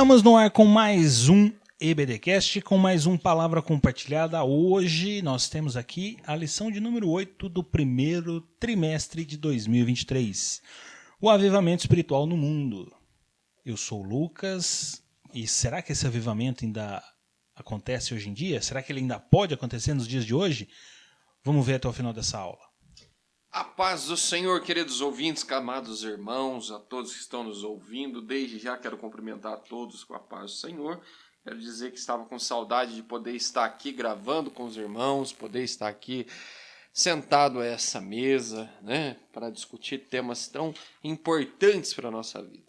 Estamos no ar com mais um EBDcast, com mais um Palavra Compartilhada. Hoje nós temos aqui a lição de número 8 do primeiro trimestre de 2023. O avivamento espiritual no mundo. Eu sou o Lucas, e será que esse avivamento ainda acontece hoje em dia? Será que ele ainda pode acontecer nos dias de hoje? Vamos ver até o final dessa aula. A paz do Senhor, queridos ouvintes, amados irmãos, a todos que estão nos ouvindo. Desde já quero cumprimentar a todos com a paz do Senhor. Quero dizer que estava com saudade de poder estar aqui gravando com os irmãos, poder estar aqui sentado a essa mesa, né, para discutir temas tão importantes para a nossa vida.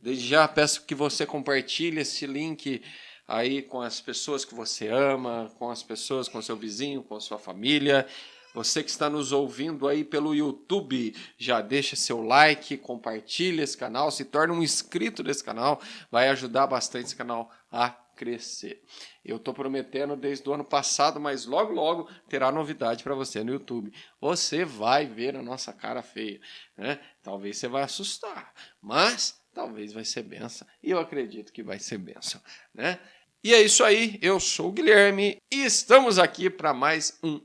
Desde já peço que você compartilhe esse link aí com as pessoas que você ama, com as pessoas, com seu vizinho, com a sua família. Você que está nos ouvindo aí pelo YouTube, já deixa seu like, compartilha esse canal, se torne um inscrito desse canal, vai ajudar bastante esse canal a crescer. Eu estou prometendo desde o ano passado, mas logo terá novidade para você no YouTube. Você vai ver a nossa cara feia, né? Talvez você vai assustar, mas talvez vai ser bênção, e eu acredito que vai ser bênção, né? E é isso aí, eu sou o Guilherme e estamos aqui para mais um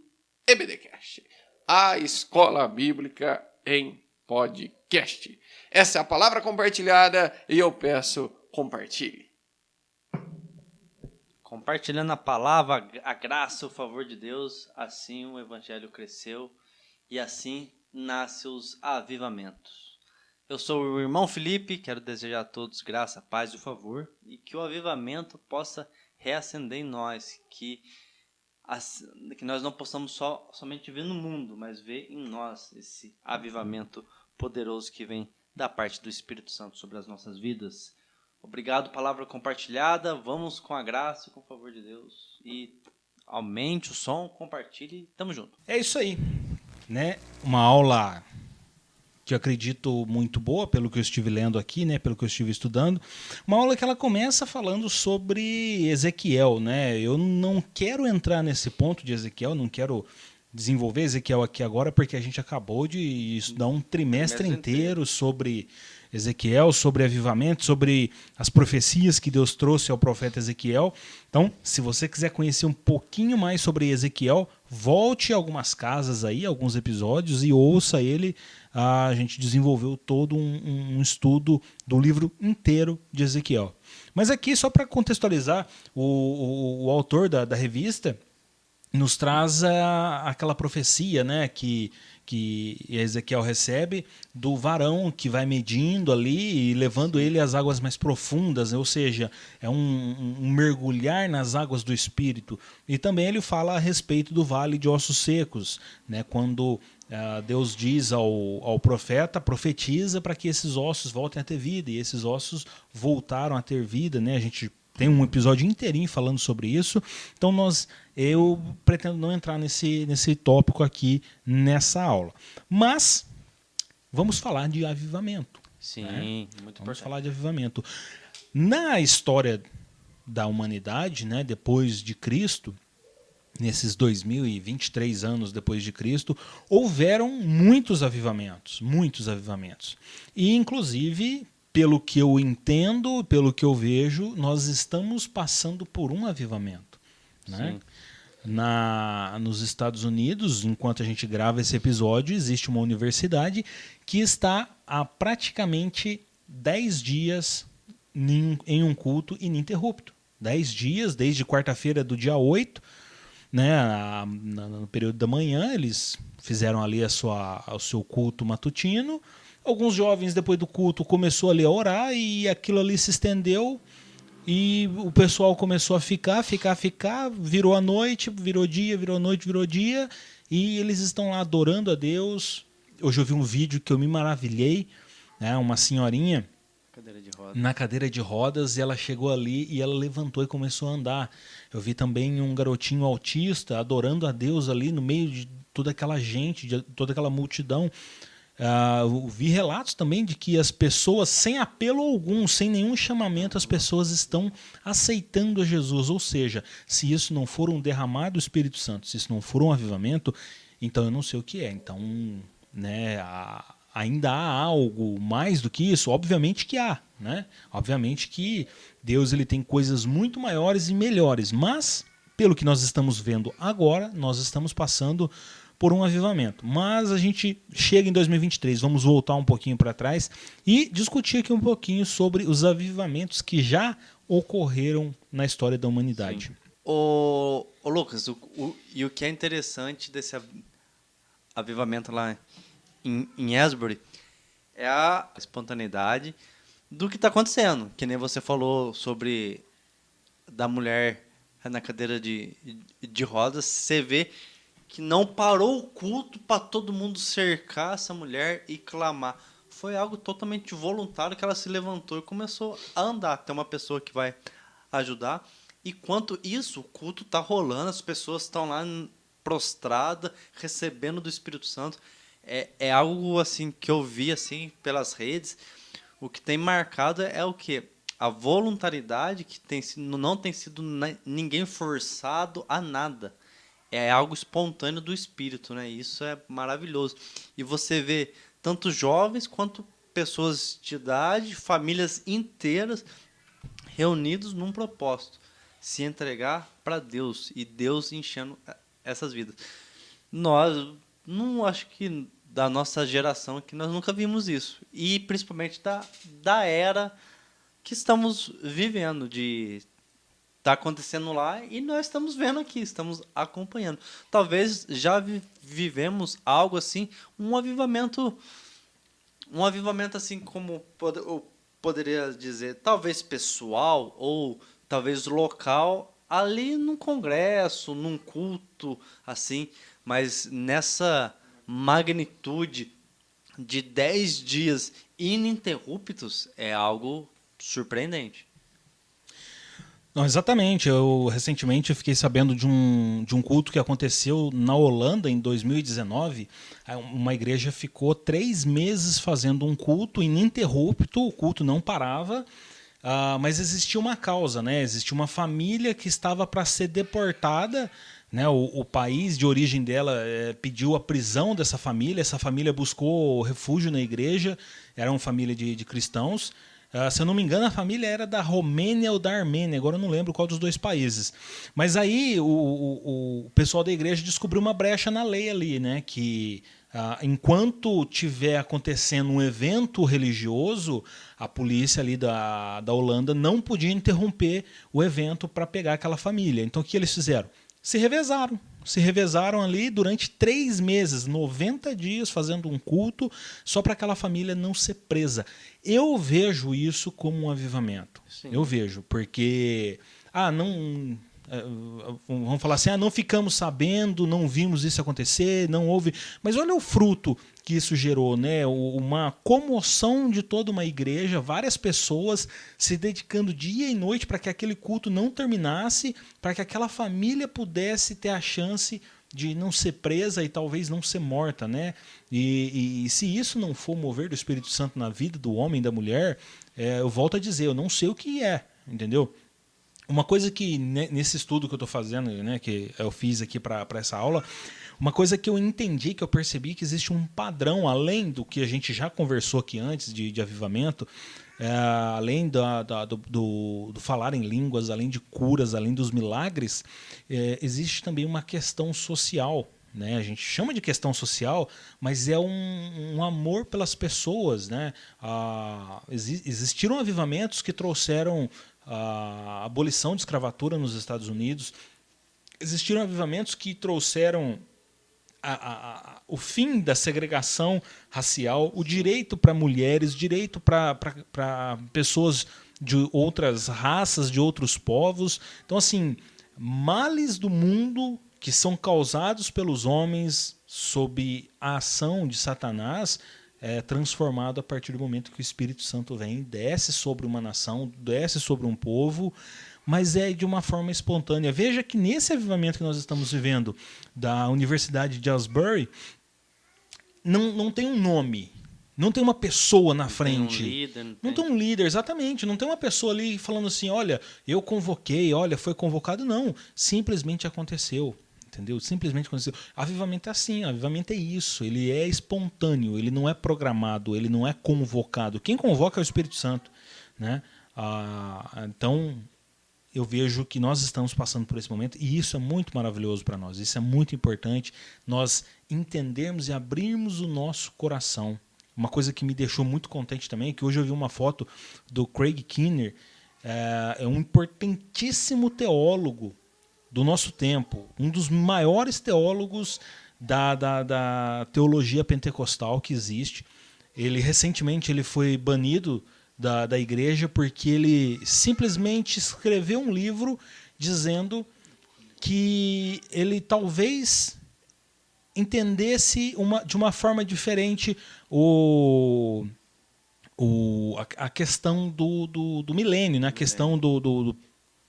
EBDcast, a Escola Bíblica em Podcast. Essa é a palavra compartilhada e eu peço, compartilhe. Compartilhando a palavra, a graça, o favor de Deus, assim o Evangelho cresceu e assim nascem os avivamentos. Eu sou o irmão Felipe, quero desejar a todos graça, paz e o favor e que o avivamento possa reacender em nós, que nós não possamos somente ver no mundo, mas ver em nós esse avivamento poderoso que vem da parte do Espírito Santo sobre as nossas vidas. Obrigado, palavra compartilhada. Vamos com a graça e com o favor de Deus. E aumente o som, compartilhe. Tamo junto. É isso aí, né? Uma aula que eu acredito muito boa, pelo que eu estive lendo aqui, né, pelo que eu estive estudando, uma aula que ela começa falando sobre Ezequiel, né? Eu não quero entrar nesse ponto de Ezequiel, não quero desenvolver Ezequiel aqui agora, porque a gente acabou de estudar um trimestre inteiro sobre Ezequiel, sobre avivamento, sobre as profecias que Deus trouxe ao profeta Ezequiel. Então, se você quiser conhecer um pouquinho mais sobre Ezequiel, volte a algumas casas aí, alguns episódios, e ouça ele. A gente desenvolveu todo um estudo do livro inteiro de Ezequiel. Mas aqui, só para contextualizar, o autor da revista nos traz aquela profecia, né, que Ezequiel recebe do varão que vai medindo ali e levando ele às águas mais profundas, ou seja, é um mergulhar nas águas do Espírito. E também ele fala a respeito do vale de ossos secos, né, quando Deus diz ao profeta, profetiza para que esses ossos voltem a ter vida, e esses ossos voltaram a ter vida, né? A gente tem um episódio inteirinho falando sobre isso, então eu pretendo não entrar nesse tópico aqui nessa aula. Mas vamos falar de avivamento. Sim, né? Muito importante. Vamos falar de avivamento. Na história da humanidade, né, depois de Cristo, nesses 2023 anos depois de Cristo, houveram muitos avivamentos. E, inclusive, pelo que eu entendo, pelo que eu vejo, nós estamos passando por um avivamento. Né? Nos Estados Unidos, enquanto a gente grava esse episódio, existe uma universidade que está há praticamente 10 dias em um culto ininterrupto. 10 dias, desde quarta-feira do dia 8, né, no período da manhã, eles fizeram ali o seu culto matutino. Alguns jovens, depois do culto, começou ali a orar e aquilo ali se estendeu e o pessoal começou a ficar, virou a noite, virou dia, virou noite, virou dia, e eles estão lá adorando a Deus. Hoje eu vi um vídeo que eu me maravilhei, né, uma senhorinha na cadeira de rodas, e ela chegou ali e ela levantou e começou a andar. Eu vi também um garotinho autista adorando a Deus ali no meio de toda aquela gente, de toda aquela multidão. Vi relatos também de que as pessoas, sem apelo algum, sem nenhum chamamento, as pessoas estão aceitando a Jesus. Ou seja, se isso não for um derramado do Espírito Santo, se isso não for um avivamento, então eu não sei o que é. Então, né, ainda há algo mais do que isso? Obviamente que há, né? Obviamente que Deus ele tem coisas muito maiores e melhores, mas pelo que nós estamos vendo agora, nós estamos passando por um avivamento. Mas a gente chega em 2023, vamos voltar um pouquinho para trás e discutir aqui um pouquinho sobre os avivamentos que já ocorreram na história da humanidade. Sim. Ô Lucas, e o que é interessante desse avivamento lá em Asbury é a espontaneidade do que está acontecendo. Que nem você falou sobre da mulher na cadeira de rodas, você vê que não parou o culto para todo mundo cercar essa mulher e clamar. Foi algo totalmente voluntário que ela se levantou e começou a andar. Tem uma pessoa que vai ajudar. E quanto isso, o culto está rolando, as pessoas estão lá prostradas, recebendo do Espírito Santo. É algo assim que eu vi assim pelas redes. O que tem marcado é o quê? A voluntariedade que não tem sido ninguém forçado a nada. É algo espontâneo do Espírito, né? Isso é maravilhoso. E você vê tanto jovens quanto pessoas de idade, famílias inteiras reunidos num propósito. Se entregar para Deus e Deus enchendo essas vidas. Nós, não acho que da nossa geração que nós nunca vimos isso. E principalmente da era que estamos vivendo, de tá acontecendo lá e nós estamos vendo aqui, estamos acompanhando. Talvez já vivemos algo assim, um avivamento assim como eu poderia dizer, talvez pessoal ou talvez local, ali num congresso, num culto, assim, mas nessa magnitude de 10 dias ininterruptos é algo surpreendente. Não, exatamente. Eu recentemente fiquei sabendo de um culto que aconteceu na Holanda em 2019. Uma igreja ficou 3 meses fazendo um culto ininterrupto, o culto não parava. Mas existia uma causa, né? Existia uma família que estava para ser deportada, né? O país de origem dela pediu a prisão dessa família. Essa família buscou refúgio na igreja. Era uma família de cristãos. Se eu não me engano, a família era da Romênia ou da Armênia. Agora eu não lembro qual dos dois países. Mas aí o pessoal da igreja descobriu uma brecha na lei ali, né? Que enquanto tiver acontecendo um evento religioso, a polícia ali da Holanda não podia interromper o evento para pegar aquela família. Então o que eles fizeram? Se revezaram ali durante 3 meses, 90 dias fazendo um culto só para aquela família não ser presa. Eu vejo isso como um avivamento. Sim. Eu vejo, porque vamos falar assim, não ficamos sabendo, não vimos isso acontecer, não houve. Mas olha o fruto que isso gerou, né? Uma comoção de toda uma igreja, várias pessoas se dedicando dia e noite para que aquele culto não terminasse, para que aquela família pudesse ter a chance de não ser presa e talvez não ser morta, né? E se isso não for mover do Espírito Santo na vida do homem e da mulher, eu volto a dizer, eu não sei o que é, entendeu? Uma coisa que nesse estudo que eu estou fazendo, né, que eu fiz aqui para essa aula, uma coisa que eu entendi, que eu percebi que existe um padrão, além do que a gente já conversou aqui antes de avivamento, além do falar em línguas, além de curas, além dos milagres, existe também uma questão social. Né? A gente chama de questão social, mas é um amor pelas pessoas. Né? Existiram avivamentos que trouxeram a abolição de escravatura nos Estados Unidos. Existiram avivamentos que trouxeram o fim da segregação racial, o direito para mulheres, direito para pessoas de outras raças, de outros povos. Então, assim, males do mundo que são causados pelos homens sob a ação de Satanás é transformado a partir do momento que o Espírito Santo vem, desce sobre uma nação, desce sobre um povo, mas é de uma forma espontânea. Veja que nesse avivamento que nós estamos vivendo da Universidade de Asbury, não tem um nome, não tem uma pessoa na frente. Não tem um líder, exatamente. Não tem uma pessoa ali falando assim, olha, eu convoquei, olha, foi convocado. Não, simplesmente aconteceu. entendeu? Simplesmente aconteceu. Avivamento é assim, avivamento é isso, ele é espontâneo, ele não é programado, ele não é convocado. Quem convoca é o Espírito Santo, né? Então, eu vejo que nós estamos passando por esse momento e isso é muito maravilhoso para nós, isso é muito importante, nós entendermos e abrirmos o nosso coração. Uma coisa que me deixou muito contente também é que hoje eu vi uma foto do Craig Keener, é um importantíssimo teólogo do nosso tempo, um dos maiores teólogos da teologia pentecostal que existe. Recentemente ele foi banido da igreja porque ele simplesmente escreveu um livro dizendo que ele talvez entendesse de uma forma diferente a questão do milênio, né? A questão do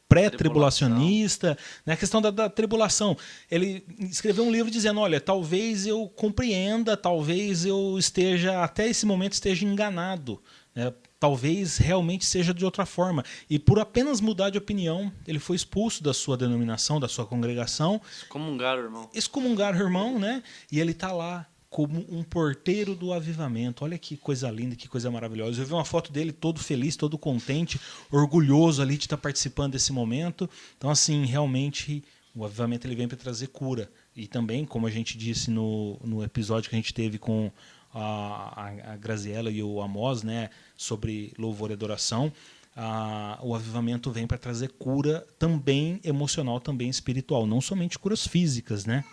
pré-tribulacionista, né? A questão da tribulação. Ele escreveu um livro dizendo, olha, talvez eu compreenda, talvez eu até esse momento esteja enganado, né? Talvez realmente seja de outra forma. E por apenas mudar de opinião, ele foi expulso da sua denominação, da sua congregação. Excomungaram o irmão. Excomungaram o irmão, né? E ele está lá como um porteiro do avivamento. Olha que coisa linda, que coisa maravilhosa. Eu vi uma foto dele todo feliz, todo contente, orgulhoso ali de estar participando desse momento. Então, assim, realmente, o avivamento ele vem para trazer cura. E também, como a gente disse no episódio que a gente teve com a Graziella e o Amós, né, sobre louvor e adoração, o avivamento vem para trazer cura também emocional, também espiritual, não somente curas físicas, né?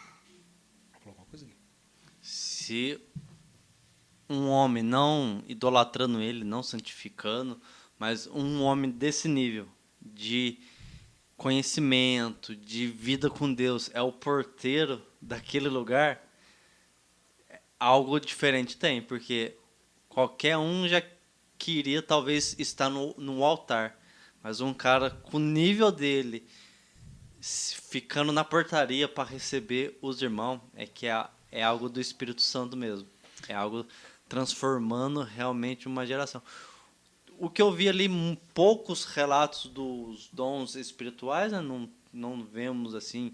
Se um homem, não idolatrando ele, não santificando, mas um homem desse nível de conhecimento, de vida com Deus, é o porteiro daquele lugar, algo diferente tem, porque qualquer um já queria talvez estar no altar, mas um cara com o nível dele ficando na portaria para receber os irmãos é algo do Espírito Santo mesmo, é algo transformando realmente uma geração. O que eu vi ali, poucos relatos dos dons espirituais, né? Não vemos assim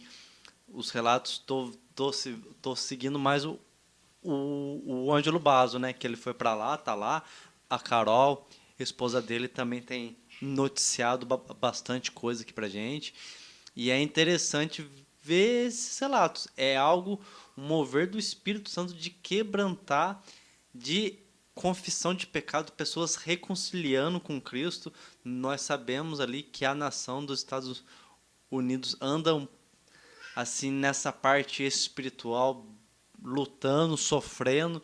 os relatos. Tô seguindo mais o Ângelo Basso, né? Que ele foi para lá, tá lá. A Carol, esposa dele, também tem noticiado bastante coisa aqui pra gente. E é interessante ver esses relatos. É algo, um mover do Espírito Santo de quebrantar, de confissão de pecado, pessoas reconciliando com Cristo. Nós sabemos ali que a nação dos Estados Unidos anda assim nessa parte espiritual, lutando, sofrendo,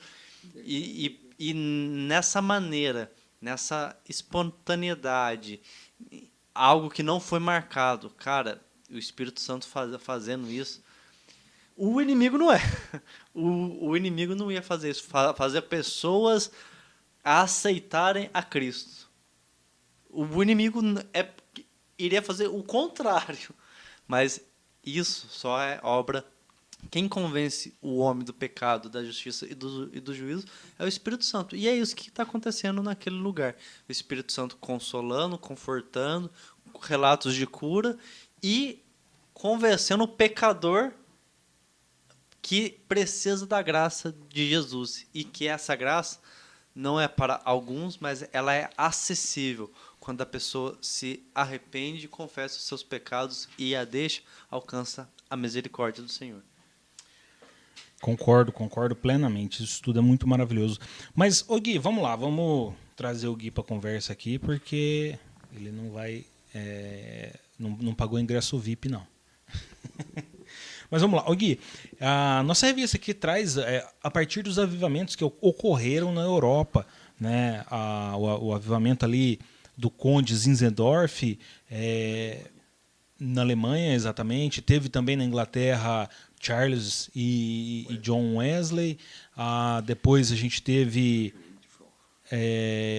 e nessa maneira, nessa espontaneidade, algo que não foi marcado. Cara, o Espírito Santo fazendo isso, o inimigo não é. O inimigo não ia fazer isso, fazer pessoas aceitarem a Cristo. O inimigo iria fazer o contrário. Mas isso só é obra. Quem convence o homem do pecado, da justiça e do juízo é o Espírito Santo. E é isso que está acontecendo naquele lugar. O Espírito Santo consolando, confortando, relatos de cura e convencendo o pecador que precisa da graça de Jesus. E que essa graça não é para alguns, mas ela é acessível. Quando a pessoa se arrepende, confessa os seus pecados e a deixa, alcança a misericórdia do Senhor. Concordo plenamente. Isso tudo é muito maravilhoso. Mas, ô Gui, vamos lá, vamos trazer o Gui para a conversa aqui, porque ele não vai... não pagou ingresso VIP, não. Mas vamos lá. Ô Gui, a nossa revista aqui traz, a partir dos avivamentos que ocorreram na Europa, né, o avivamento ali do Conde Zinzendorf, na Alemanha, exatamente. Teve também na Inglaterra Charles e John Wesley. Depois a gente teve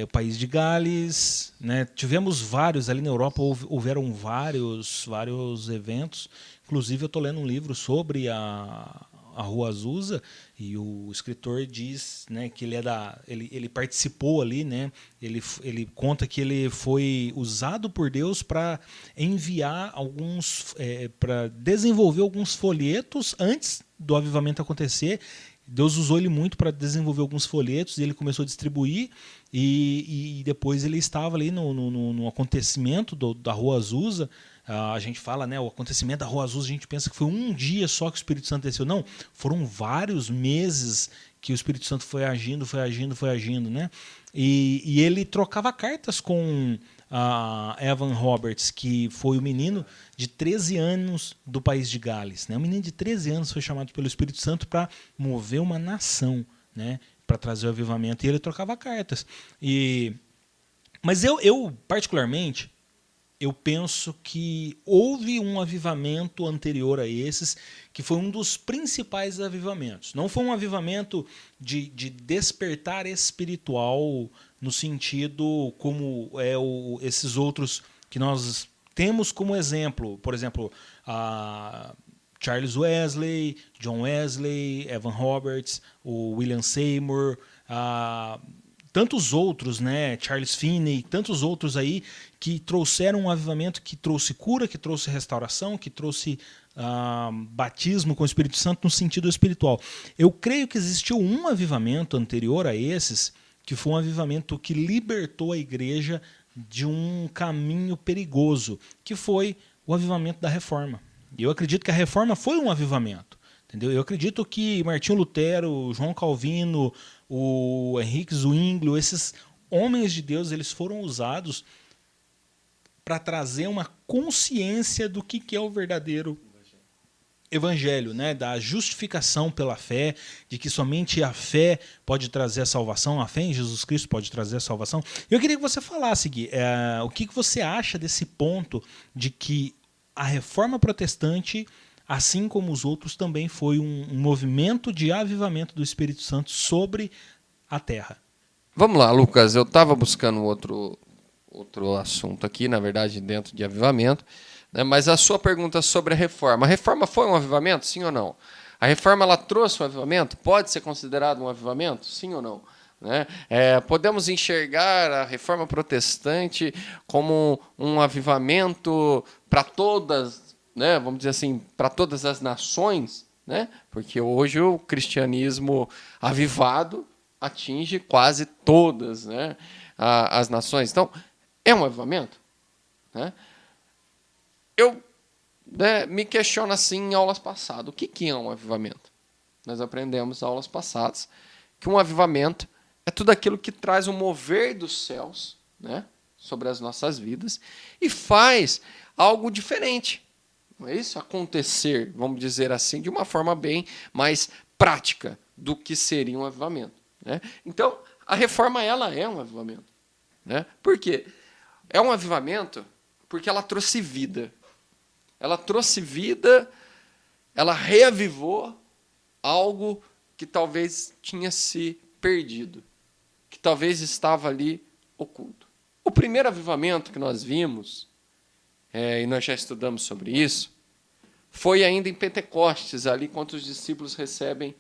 o País de Gales, né? Tivemos vários ali na Europa, houveram vários eventos. Inclusive eu estou lendo um livro sobre a Rua Azusa, e o escritor diz, né, que ele participou ali, né, ele conta que ele foi usado por Deus para enviar para desenvolver alguns folhetos antes do avivamento acontecer. Deus usou ele muito para desenvolver alguns folhetos e ele começou a distribuir, e depois ele estava ali no acontecimento da Rua Azusa. A gente fala, né, o acontecimento da Rua Azusa, a gente pensa que foi um dia só que o Espírito Santo desceu. Não, foram vários meses que o Espírito Santo foi agindo, né? E ele trocava cartas com Evan Roberts, que foi o menino de 13 anos do país de Gales, né? Um menino de 13 anos foi chamado pelo Espírito Santo para mover uma nação, né, para trazer o avivamento, e ele trocava cartas. Mas eu particularmente, eu penso que houve um avivamento anterior a esses, que foi um dos principais avivamentos. Não foi um avivamento de despertar espiritual no sentido como esses outros que nós temos como exemplo. Por exemplo, Charles Wesley, John Wesley, Evan Roberts, o William Seymour, tantos outros, né, Charles Finney, tantos outros aí que trouxeram um avivamento, que trouxe cura, que trouxe restauração, que trouxe batismo com o Espírito Santo no sentido espiritual. Eu creio que existiu um avivamento anterior a esses, que foi um avivamento que libertou a igreja de um caminho perigoso, que foi o avivamento da Reforma. E eu acredito que a Reforma foi um avivamento. Entendeu? Eu acredito que Martinho Lutero, João Calvino, o Henrique Zwinglio, esses homens de Deus, eles foram usados para trazer uma consciência do que é o verdadeiro evangelho, né? Da justificação pela fé, de que somente a fé pode trazer a salvação, a fé em Jesus Cristo pode trazer a salvação. Eu queria que você falasse, Gui, o que você acha desse ponto de que a Reforma Protestante, assim como os outros, também foi um movimento de avivamento do Espírito Santo sobre a terra. Vamos lá, Lucas. Eu estava buscando outro assunto aqui, na verdade, dentro de avivamento, né? Mas a sua pergunta sobre a reforma. A reforma foi um avivamento, sim ou não? A reforma, ela trouxe um avivamento? Pode ser considerado um avivamento, sim ou não? Né? Podemos enxergar a reforma protestante como um avivamento para todas, né, vamos dizer assim, para todas as nações, né? Porque hoje o cristianismo avivado atinge quase todas, né, as nações. Então, é um avivamento? Né? Eu me questiono assim em aulas passadas. O que é um avivamento? Nós aprendemos em aulas passadas que um avivamento é tudo aquilo que traz o mover dos céus, né, sobre as nossas vidas e faz algo diferente. Não é isso? Acontecer, vamos dizer assim, de uma forma bem mais prática do que seria um avivamento. Né? Então, a reforma ela é um avivamento. Né? Por quê? É um avivamento porque ela trouxe vida. Ela trouxe vida, ela reavivou algo que talvez tinha se perdido, que talvez estava ali oculto. O primeiro avivamento que nós vimos, e nós já estudamos sobre isso, foi ainda em Pentecostes, ali quando os discípulos recebem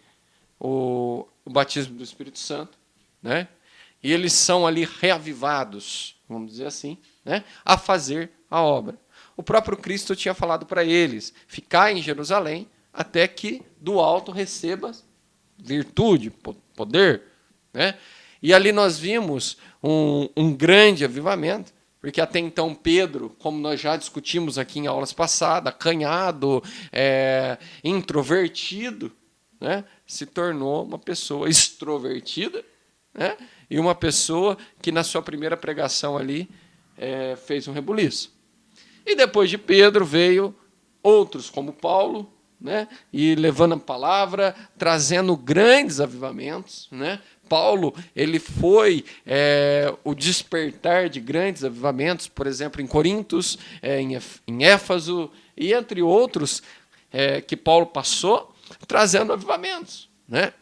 o batismo do Espírito Santo, né? E eles são ali reavivados, vamos dizer assim, né, a fazer a obra. O próprio Cristo tinha falado para eles, ficai em Jerusalém até que do alto recebas virtude, poder. Né? E ali nós vimos um grande avivamento, porque até então Pedro, como nós já discutimos aqui em aulas passadas, acanhado, introvertido, né, se tornou uma pessoa extrovertida, né, e uma pessoa que na sua primeira pregação ali fez um rebuliço. E depois de Pedro veio outros como Paulo, né, e levando a palavra, trazendo grandes avivamentos, né. Paulo, ele foi o despertar de grandes avivamentos, por exemplo, em Corintos, em Éfaso, e entre outros que Paulo passou, trazendo avivamentos. Né?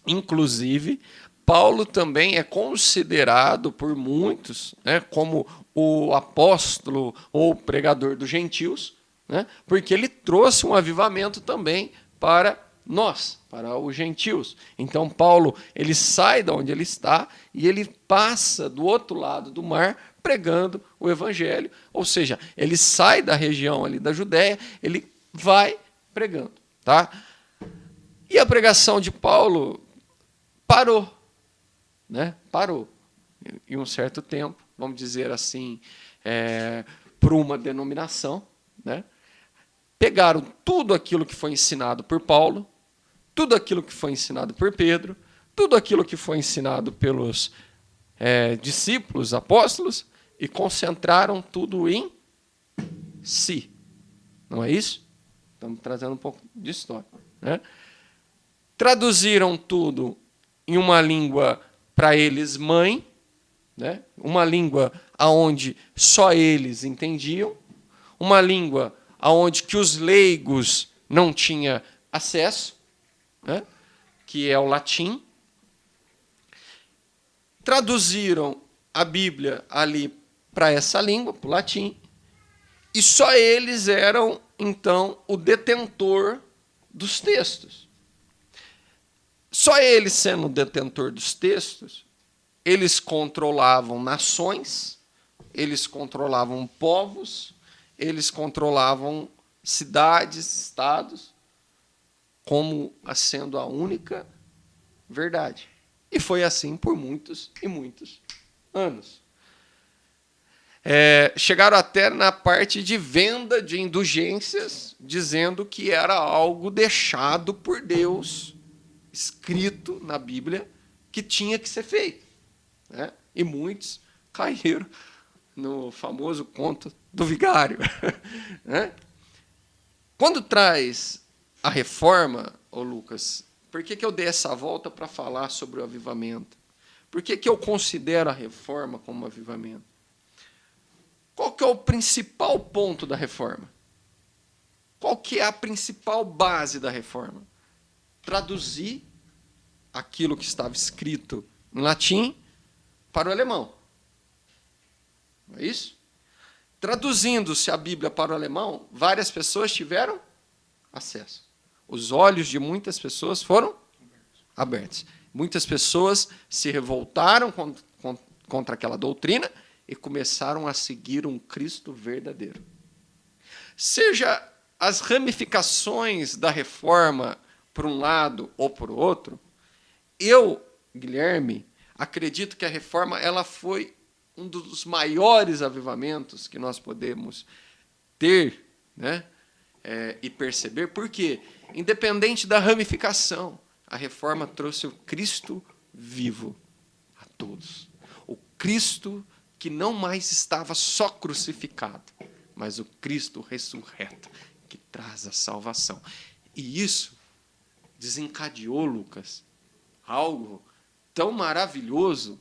Inclusive, Paulo também é considerado por muitos, né, como o apóstolo ou pregador dos gentios, né, porque ele trouxe um avivamento também para nós, para os gentios. Então Paulo, ele sai de onde ele está e ele passa do outro lado do mar pregando o evangelho, ou seja, ele sai da região ali da Judéia, ele vai pregando, tá? E a pregação de Paulo parou, né? Parou. Em um certo tempo, vamos dizer assim, por uma denominação, né? Pegaram tudo aquilo que foi ensinado por Paulo, tudo aquilo que foi ensinado por Pedro, tudo aquilo que foi ensinado pelos discípulos, apóstolos, e concentraram tudo em si. Não é isso? Estamos trazendo um pouco de história, né? Traduziram tudo em uma língua para eles mãe, né? Uma língua aonde só eles entendiam, uma língua aonde que os leigos não tinham acesso, né? Que é o latim. Traduziram a Bíblia ali para essa língua, para o latim, e só eles eram, então, o detentor dos textos. Só eles sendo o detentor dos textos, eles controlavam nações, eles controlavam povos, eles controlavam cidades, estados, como sendo a única verdade. E foi assim por muitos e muitos anos. Chegaram até na parte de venda de indulgências, dizendo que era algo deixado por Deus, escrito na Bíblia, que tinha que ser feito, né? E muitos caíram no famoso conto do vigário. Né? Quando traz a reforma, ô Lucas, por que eu dei essa volta para falar sobre o avivamento? Por que eu considero a reforma como avivamento? Qual que é o principal ponto da reforma? Qual que é a principal base da reforma? Traduzir aquilo que estava escrito em latim para o alemão. Não é isso? Traduzindo-se a Bíblia para o alemão, várias pessoas tiveram acesso. Os olhos de muitas pessoas foram abertos. Muitas pessoas se revoltaram contra aquela doutrina e começaram a seguir um Cristo verdadeiro. Seja as ramificações da reforma por um lado ou por outro, eu, Guilherme, acredito que a reforma ela foi um dos maiores avivamentos que nós podemos ter, né, e perceber, porque, independente da ramificação, a reforma trouxe o Cristo vivo a todos. O Cristo que não mais estava só crucificado, mas o Cristo ressurreto, que traz a salvação. E isso desencadeou, Lucas, algo tão maravilhoso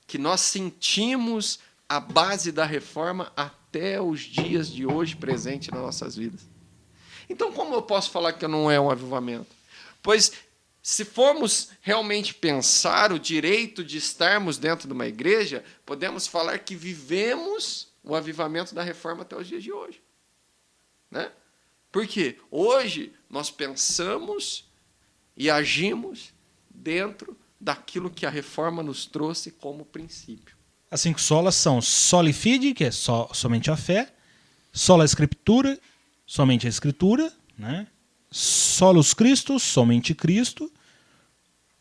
que nós sentimos a base da reforma até os dias de hoje presente nas nossas vidas. Então, como eu posso falar que não é um avivamento? Pois, se formos realmente pensar o direito de estarmos dentro de uma igreja, podemos falar que vivemos o avivamento da reforma até os dias de hoje. Né? Porque hoje nós pensamos e agimos dentro daquilo que a reforma nos trouxe como princípio. As 5 solas são soli fide, que é somente a fé, sola escritura, somente a escritura, né? Solus Christus, somente Cristo,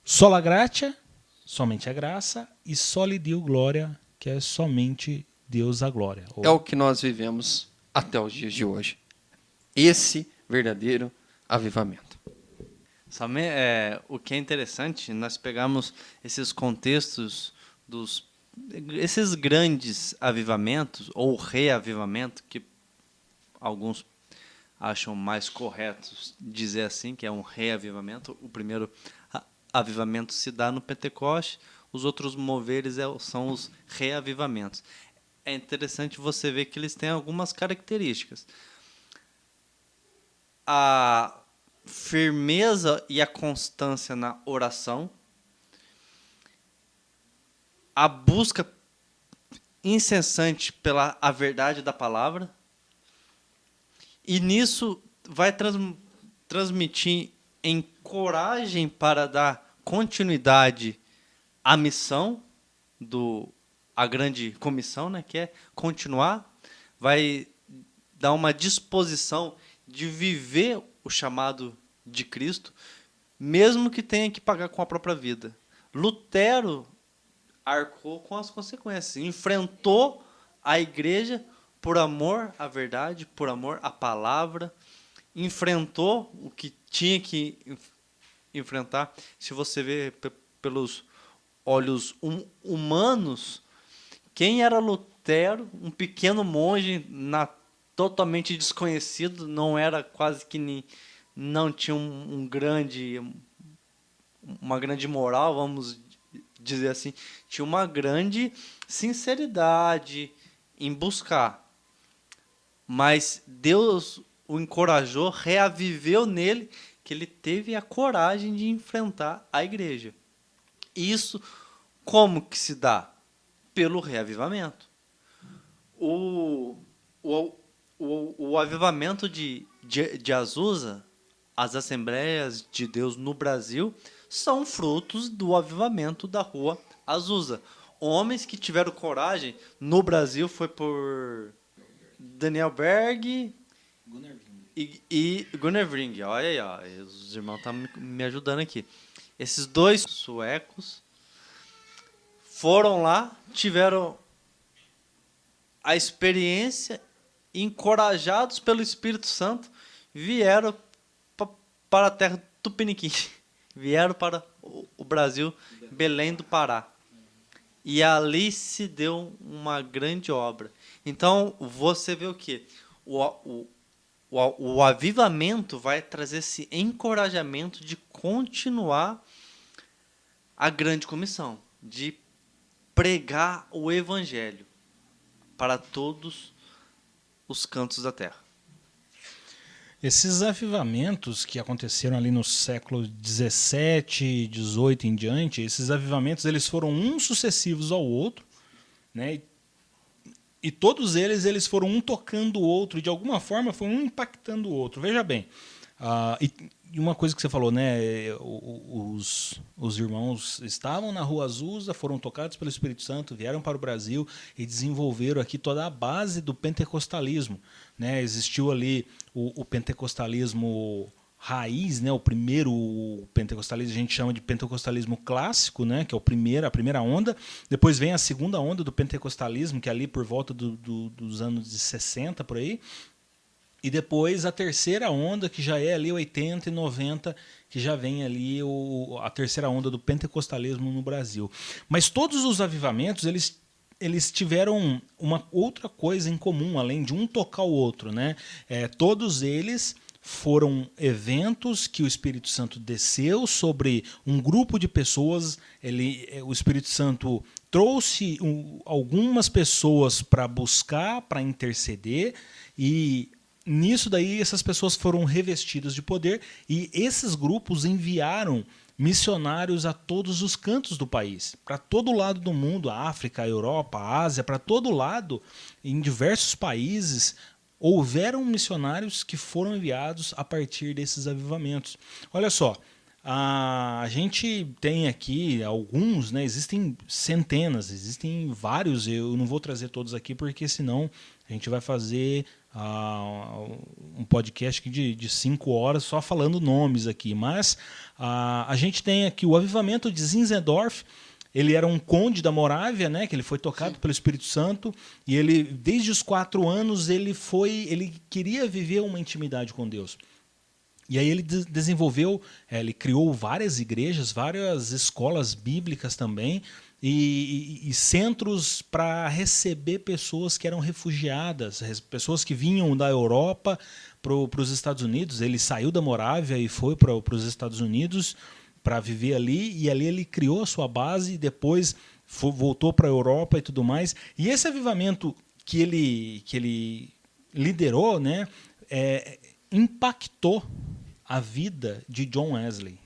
sola gratia, somente a graça, e soli Deo gloria, que é somente Deus a glória. É o que nós vivemos até os dias de hoje. Esse verdadeiro avivamento. O que é interessante, nós pegamos esses contextos esses grandes avivamentos, ou reavivamento, que alguns acham mais corretos dizer assim, que é um reavivamento. O primeiro avivamento se dá no Pentecoste, os outros moveres são os reavivamentos. É interessante você ver que eles têm algumas características. A firmeza e a constância na oração, a busca incessante pela a verdade da palavra, e nisso vai transmitir em coragem para dar continuidade à missão a grande comissão, né, que é continuar, vai dar uma disposição de viver o chamado de Cristo, mesmo que tenha que pagar com a própria vida. Lutero arcou com as consequências, enfrentou a igreja por amor à verdade, por amor à palavra, enfrentou o que tinha que enfrentar. Se você vê pelos olhos humanos, quem era Lutero? Um pequeno monge totalmente desconhecido, não era quase que não tinha uma grande moral, vamos dizer assim, tinha uma grande sinceridade em buscar. Mas Deus o encorajou, reaviveu nele, que ele teve a coragem de enfrentar a igreja. Isso como que se dá? Pelo reavivamento. O avivamento de Azusa, as Assembleias de Deus no Brasil, são frutos do avivamento da Rua Azusa. Homens que tiveram coragem no Brasil foi por Daniel Berg e Gunnar Vring. Olha aí, ó, os irmãos estão me ajudando aqui. Esses dois suecos foram lá, tiveram a experiência, encorajados pelo Espírito Santo, vieram para a terra Tupiniquim, vieram para o Brasil, Belém do Pará. E ali se deu uma grande obra. Então, você vê o quê? O avivamento vai trazer esse encorajamento de continuar a grande comissão, de pregar o evangelho para todos os cantos da terra. Esses avivamentos que aconteceram ali no século 17, 18 em diante, esses avivamentos eles foram uns sucessivos ao outro, né? E todos eles foram um tocando o outro, e de alguma forma foi um impactando o outro. Veja bem, e uma coisa que você falou, né? Os irmãos estavam na Rua Azusa, foram tocados pelo Espírito Santo, vieram para o Brasil e desenvolveram aqui toda a base do pentecostalismo, né? Existiu ali o pentecostalismo raiz, né? O primeiro pentecostalismo a gente chama de pentecostalismo clássico, né? Que é a primeira onda. Depois vem a segunda onda do pentecostalismo, que é ali por volta dos anos de 60 por aí. E depois a terceira onda, que já é ali 80 e 90, que já vem ali a terceira onda do pentecostalismo no Brasil. Mas todos os avivamentos, eles tiveram uma outra coisa em comum, além de um tocar o outro, né? Todos eles foram eventos que o Espírito Santo desceu sobre um grupo de pessoas. O Espírito Santo trouxe algumas pessoas para buscar, para interceder, e nisso daí essas pessoas foram revestidas de poder, e esses grupos enviaram missionários a todos os cantos do país, para todo lado do mundo, a África, a Europa, a Ásia, para todo lado, em diversos países, houveram missionários que foram enviados a partir desses avivamentos. Olha só, a gente tem aqui alguns, né, existem centenas, existem vários, eu não vou trazer todos aqui porque senão a gente vai fazer um podcast aqui de 5 horas só falando nomes aqui, mas a gente tem aqui o avivamento de Zinzendorf. Ele era um conde da Morávia, né, que ele foi tocado Sim. pelo Espírito Santo, e ele, desde os 4 anos, ele queria viver uma intimidade com Deus. E aí ele desenvolveu, ele criou várias igrejas, várias escolas bíblicas também, e centros para receber pessoas que eram refugiadas, pessoas que vinham da Europa para os Estados Unidos. Ele saiu da Morávia e foi para os Estados Unidos para viver ali, e ali ele criou a sua base e depois voltou para a Europa e tudo mais. E esse avivamento que ele liderou, né, impactou a vida de John Wesley,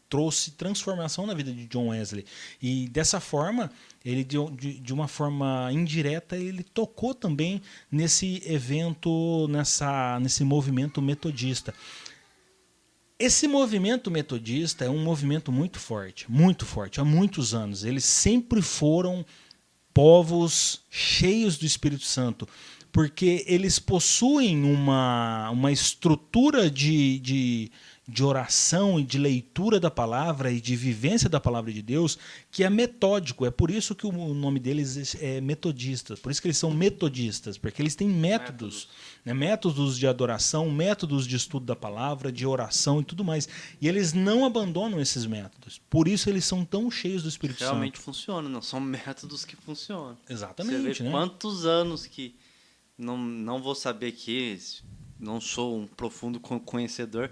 trouxe transformação na vida de John Wesley. E dessa forma, ele de uma forma indireta, ele tocou também nesse evento, nesse movimento metodista. Esse movimento metodista é um movimento muito forte, há muitos anos. Eles sempre foram povos cheios do Espírito Santo, porque eles possuem uma estrutura de oração e de leitura da palavra e de vivência da palavra de Deus que é metódico. É por isso que o nome deles é metodista, por isso que eles são metodistas, porque eles têm métodos, né? Métodos de adoração, métodos de estudo da palavra, de oração e tudo mais. E eles não abandonam esses métodos. Por isso eles são tão cheios do Espírito Santo. Realmente funciona, não são métodos que funcionam. Exatamente. Você vê, né? Quantos anos que... Não vou saber aqui, não sou um profundo conhecedor,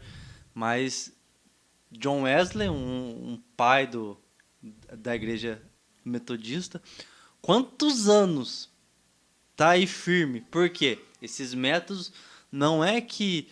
mas John Wesley, um pai da igreja metodista, quantos anos tá aí firme? Por quê? Esses métodos não é que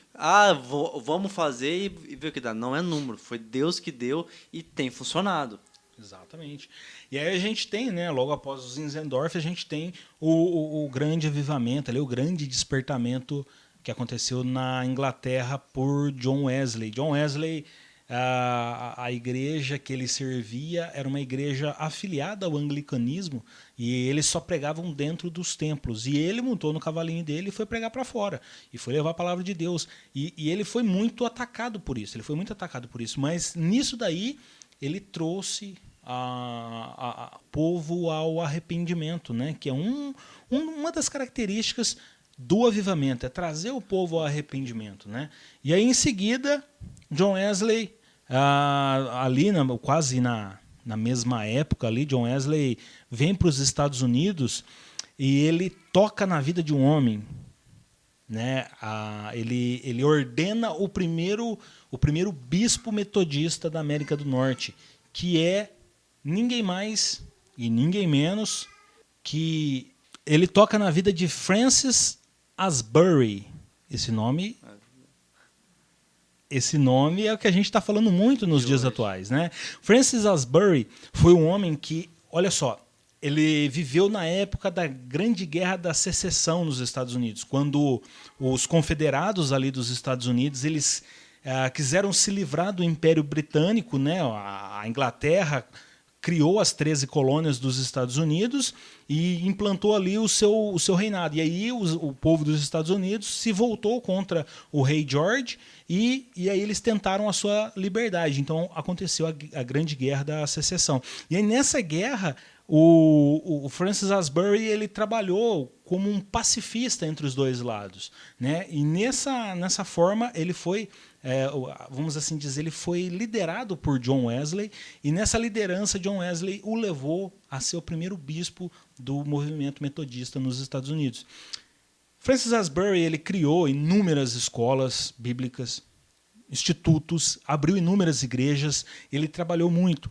vamos fazer e ver o que dá. Não é número, foi Deus que deu e tem funcionado. Exatamente. E aí a gente tem, né, logo após o Zinzendorf, a gente tem o grande avivamento, ali, o grande despertamento que aconteceu na Inglaterra por John Wesley. John Wesley, a igreja que ele servia era uma igreja afiliada ao anglicanismo e eles só pregavam dentro dos templos. E ele montou no cavalinho dele e foi pregar para fora. E foi levar a palavra de Deus. E ele foi muito atacado por isso. Mas nisso daí ele trouxe o povo ao arrependimento, né? Que é uma das características do avivamento, é trazer o povo ao arrependimento, né? E aí, em seguida, John Wesley, quase na mesma época, ali, John Wesley vem para os Estados Unidos e ele toca na vida de um homem, né? Ele ordena o primeiro bispo metodista da América do Norte, que é ninguém mais e ninguém menos que ele toca na vida de Francis Asbury. Esse nome é o que a gente está falando muito nos dias atuais, né? Francis Asbury foi um homem que, olha só, ele viveu na época da Grande Guerra da Secessão nos Estados Unidos, quando os confederados ali dos Estados Unidos, eles quiseram se livrar do Império Britânico, né? A Inglaterra criou as 13 colônias dos Estados Unidos e implantou ali o seu reinado. E aí o povo dos Estados Unidos se voltou contra o rei George e aí eles tentaram a sua liberdade. Então aconteceu a Grande Guerra da Secessão. E aí nessa guerra o Francis Asbury ele trabalhou como um pacifista entre os dois lados, né? E nessa forma ele foi, vamos assim dizer, ele foi liderado por John Wesley, e nessa liderança John Wesley o levou a ser o primeiro bispo do movimento metodista nos Estados Unidos. Francis Asbury ele criou inúmeras escolas bíblicas, institutos, abriu inúmeras igrejas, ele trabalhou muito.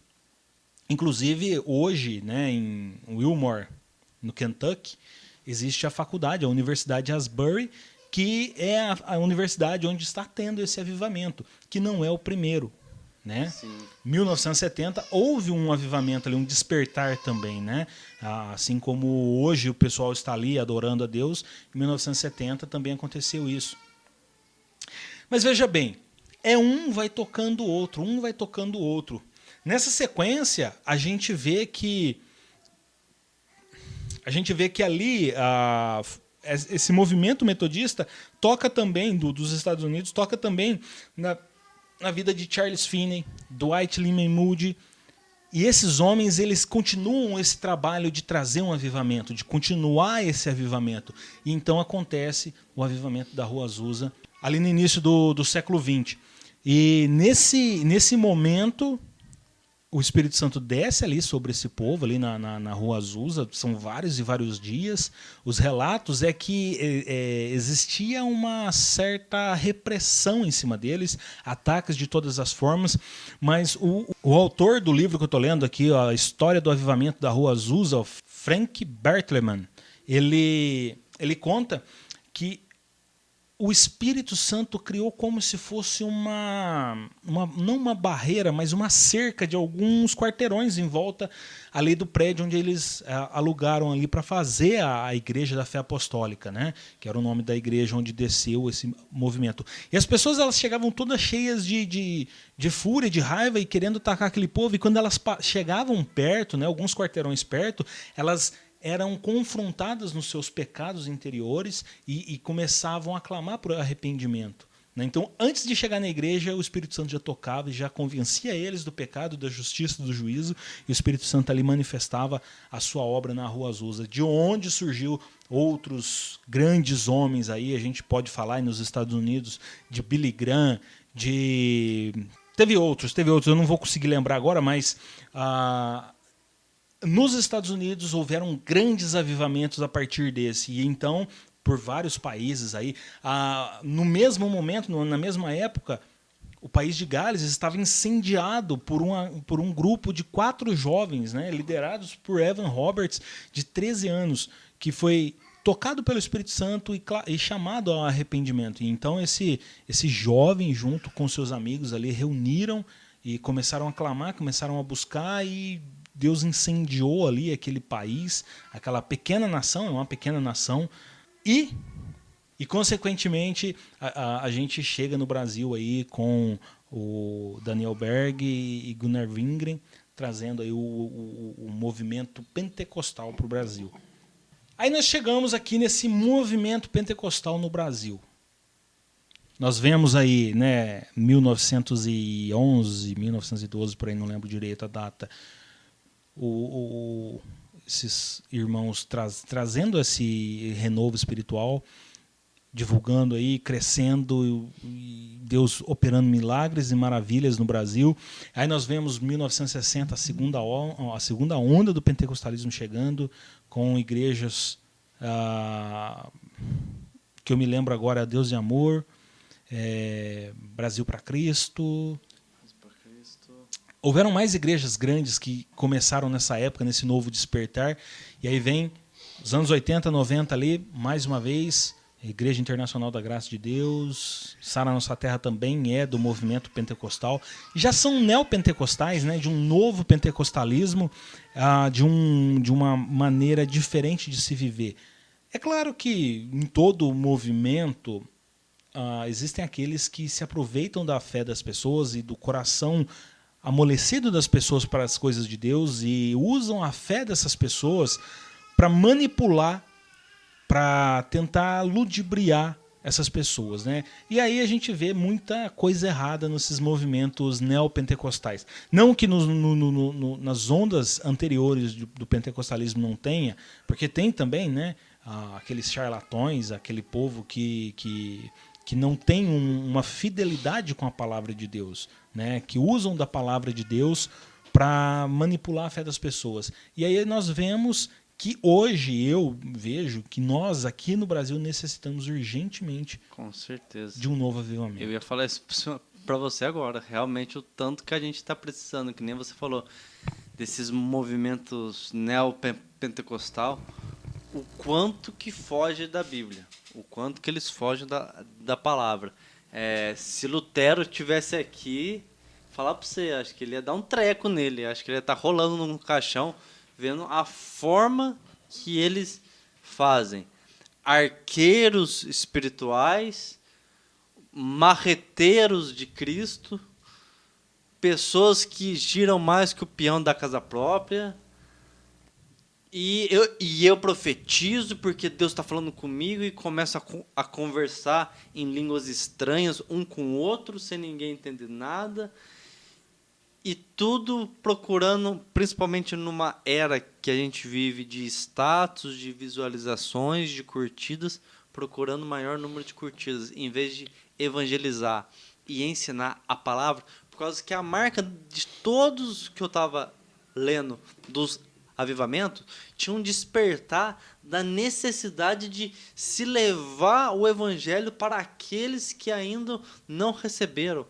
Inclusive, hoje, né, em Wilmore, no Kentucky, existe a faculdade, a Universidade Asbury, que é a universidade onde está tendo esse avivamento, que não é o primeiro, né? Sim. 1970 houve um avivamento ali, um despertar também, né? Assim como hoje o pessoal está ali adorando a Deus, em 1970 também aconteceu isso. Mas veja bem, vai tocando o outro. Nessa sequência, a gente vê que ali esse movimento metodista toca também, dos Estados Unidos, toca também na vida de Charles Finney, Dwight Lyman Moody. E esses homens, eles continuam esse trabalho de trazer um avivamento, de continuar esse avivamento. E então acontece o avivamento da Rua Azusa, ali no início do século XX. E nesse momento, o Espírito Santo desce ali sobre esse povo, ali na Rua Azusa, são vários e vários dias. Os relatos é que existia uma certa repressão em cima deles, ataques de todas as formas, mas o autor do livro que eu estou lendo aqui, a História do Avivamento da Rua Azusa, Frank Bertlemann, ele conta que o Espírito Santo criou como se fosse não uma barreira, mas uma cerca de alguns quarteirões em volta ali do prédio onde eles alugaram ali para fazer a Igreja da Fé Apostólica, né? Que era o nome da igreja onde desceu esse movimento. E as pessoas elas chegavam todas cheias de fúria, de raiva e querendo atacar aquele povo, e quando elas chegavam perto, né, alguns quarteirões perto, elas eram confrontadas nos seus pecados interiores e começavam a clamar por arrependimento. Né? Então, antes de chegar na igreja, o Espírito Santo já tocava e já convencia eles do pecado, da justiça, do juízo, e o Espírito Santo ali manifestava a sua obra na Rua Azusa, de onde surgiu outros grandes homens aí, a gente pode falar aí nos Estados Unidos, de Billy Graham, Teve outros, eu não vou conseguir lembrar agora, mas nos Estados Unidos houveram grandes avivamentos a partir desse, e então, por vários países aí, no mesmo momento, na mesma época, o país de Gales estava incendiado por um grupo de 4 jovens, né, liderados por Evan Roberts, de 13 anos, que foi tocado pelo Espírito Santo e chamado ao arrependimento. E então esse jovem, junto com seus amigos ali, reuniram e começaram a clamar, começaram a buscar, e Deus incendiou ali aquele país, aquela pequena nação, é uma pequena nação, e consequentemente a gente chega no Brasil aí com o Daniel Berg e Gunnar Wingren, trazendo aí o movimento pentecostal para o Brasil. Aí nós chegamos aqui nesse movimento pentecostal no Brasil. Nós vemos aí, né, 1911, 1912, por aí não lembro direito a data, esses irmãos trazendo esse renovo espiritual, divulgando aí, crescendo, e Deus operando milagres e maravilhas no Brasil. Aí nós vemos 1960, a segunda onda do pentecostalismo chegando, com igrejas que eu me lembro agora, Deus de Amor, Brasil para Cristo. Houveram mais igrejas grandes que começaram nessa época, nesse novo despertar, e aí vem os anos 80, 90 ali, mais uma vez, Igreja Internacional da Graça de Deus, Sara Nossa Terra também é do movimento pentecostal, e já são neopentecostais, né, de um novo pentecostalismo, de uma maneira diferente de se viver. É claro que em todo o movimento existem aqueles que se aproveitam da fé das pessoas e do coração amolecido das pessoas para as coisas de Deus e usam a fé dessas pessoas para manipular, para tentar ludibriar essas pessoas, né? E aí a gente vê muita coisa errada nesses movimentos neopentecostais. Não que nas ondas anteriores do pentecostalismo não tenha, porque tem também, né, aqueles charlatões, aquele povo que não tem uma fidelidade com a palavra de Deus, né? Que usam da palavra de Deus para manipular a fé das pessoas. E aí nós vemos que hoje eu vejo que nós aqui no Brasil necessitamos urgentemente, com certeza, de um novo avivamento. Eu ia falar isso para você agora, realmente o tanto que a gente está precisando, que nem você falou, desses movimentos neopentecostal, o quanto que foge da Bíblia, o quanto que eles fogem da palavra. Se Lutero estivesse aqui, falar para você, acho que ele ia dar um treco nele, acho que ele ia estar rolando num caixão, vendo a forma que eles fazem. Arqueiros espirituais, marreteiros de Cristo, pessoas que giram mais que o peão da casa própria. E eu profetizo porque Deus está falando comigo, e começa a conversar em línguas estranhas, um com o outro, sem ninguém entender nada. E tudo procurando, principalmente numa era que a gente vive de status, de visualizações, de curtidas, procurando o maior número de curtidas, em vez de evangelizar e ensinar a palavra, por causa que a marca de todos que eu estava lendo dos avivamentos tinha um despertar da necessidade de se levar o evangelho para aqueles que ainda não receberam.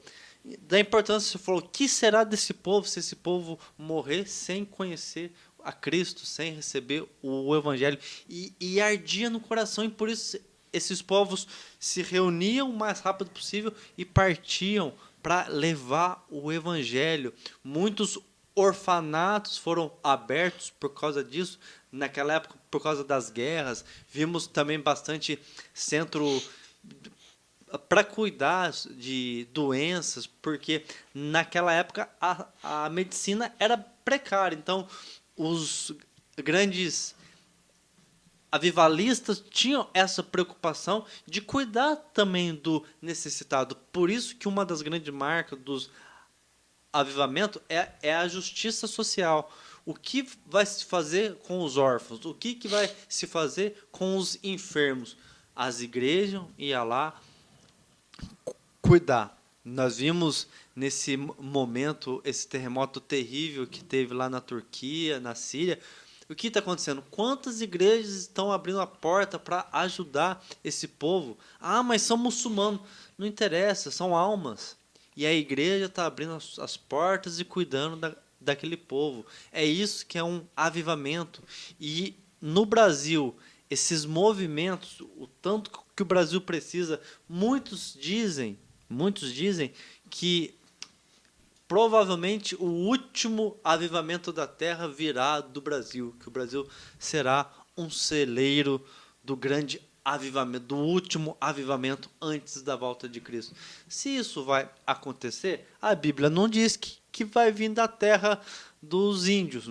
Da importância, você falou, o que será desse povo se esse povo morrer sem conhecer a Cristo, sem receber o evangelho? E ardia no coração, e por isso esses povos se reuniam o mais rápido possível e partiam para levar o evangelho. Muitos orfanatos foram abertos por causa disso. Naquela época, por causa das guerras, vimos também bastante centro para cuidar de doenças, porque naquela época a medicina era precária. Então, os grandes avivalistas tinham essa preocupação de cuidar também do necessitado. Por isso que uma das grandes marcas dos avivamentos é a justiça social. O que vai se fazer com os órfãos? O que vai se fazer com os enfermos? As igrejas iam lá cuidar. Nós vimos nesse momento esse terremoto terrível que teve lá na Turquia, na Síria. O que está acontecendo? Quantas igrejas estão abrindo a porta para ajudar esse povo? Ah, mas são muçulmanos. Não interessa, são almas. E a igreja está abrindo as portas e cuidando daquele povo. É isso que é um avivamento. E no Brasil, esses movimentos, o tanto que o Brasil precisa, muitos dizem que provavelmente o último avivamento da terra virá do Brasil, que o Brasil será um celeiro do grande avivamento, do último avivamento antes da volta de Cristo. Se isso vai acontecer, a Bíblia não diz que vai vir da terra dos índios.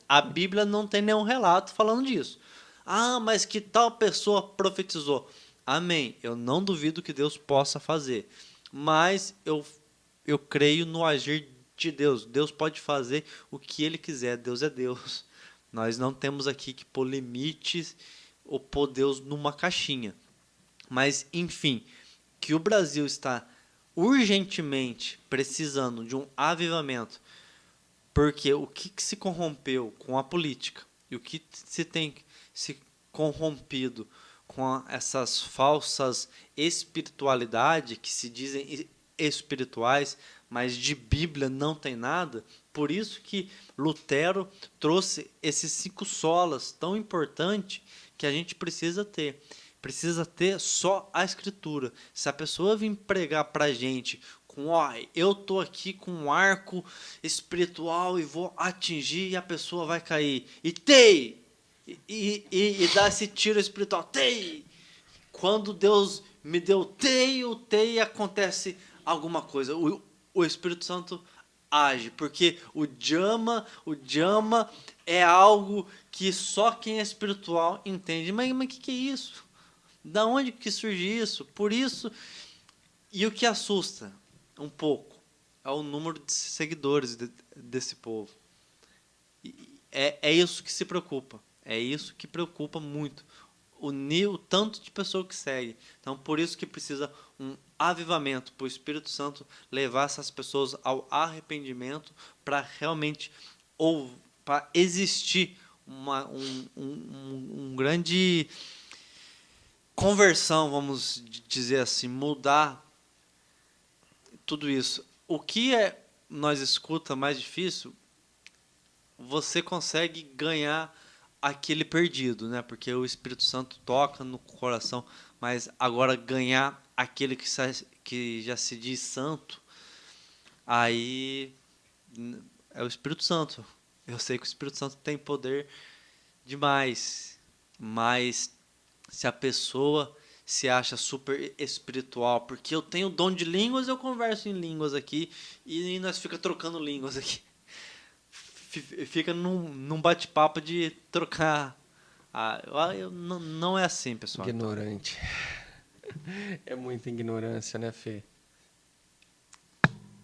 A Bíblia não tem nenhum relato falando disso. Ah, mas que tal pessoa profetizou? Amém. Eu não duvido que Deus possa fazer, mas eu creio no agir de Deus. Deus pode fazer o que Ele quiser. Deus é Deus. Nós não temos aqui que pôr limites ou pôr Deus numa caixinha. Mas, enfim, que o Brasil está urgentemente precisando de um avivamento, porque o que se corrompeu com a política e o que se tem se corrompido com essas falsas espiritualidades que se dizem espirituais, mas de Bíblia não tem nada. Por isso que Lutero trouxe esses 5 solas tão importantes que a gente precisa ter. Precisa ter só a Escritura. Se a pessoa vir pregar para a gente com, eu tô aqui com um arco espiritual e vou atingir e a pessoa vai cair. E dá esse tiro espiritual. Quando Deus me deu o acontece alguma coisa. O Espírito Santo age, porque o Djama é algo que só quem é espiritual entende. Mas o que é isso? Da onde que surge isso? Por isso, e o que assusta um pouco é o número de seguidores desse povo. É isso que se preocupa. É isso que preocupa muito. O tanto de pessoa que segue. Então, por isso que precisa um avivamento, para o Espírito Santo levar essas pessoas ao arrependimento, para realmente, ou para existir um grande conversão, vamos dizer assim, mudar tudo isso. O que nós escuta mais difícil, você consegue ganhar aquele perdido, né? Porque o Espírito Santo toca no coração, mas agora ganhar aquele que já se diz santo, aí é o Espírito Santo. Eu sei que o Espírito Santo tem poder demais, mas se a pessoa se acha super espiritual, porque eu tenho dom de línguas, eu converso em línguas aqui e nós fica trocando línguas aqui. Fica num bate-papo de trocar. Não é assim, pessoal. Ignorante. É muita ignorância, né, Fê?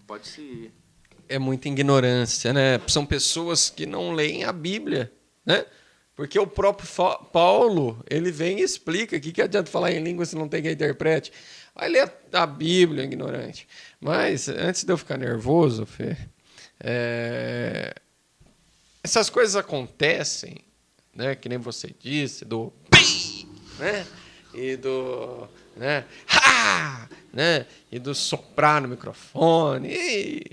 Pode ser. É muita ignorância, né? São pessoas que não leem a Bíblia, né? Porque o próprio Paulo, ele vem e explica o que adianta falar em língua se não tem quem interprete. Vai ler a Bíblia, ignorante. Mas, antes de eu ficar nervoso, Fê, essas coisas acontecem, né? Que nem você disse, do pi, né? E do, né? Ha! Né? E do soprar no microfone, e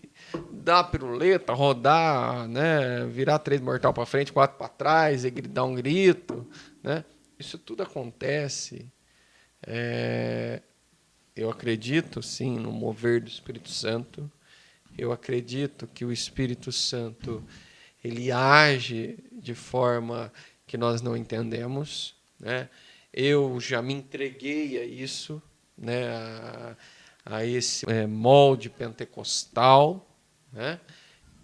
dar piruleta, rodar, né? Virar 3 mortal para frente, 4 para trás, e dar um grito, né? isso tudo acontece, eu acredito, sim, no mover do Espírito Santo. Eu acredito que o Espírito Santo ele age de forma que nós não entendemos, né? Eu já me entreguei a isso, né? A esse molde pentecostal, né?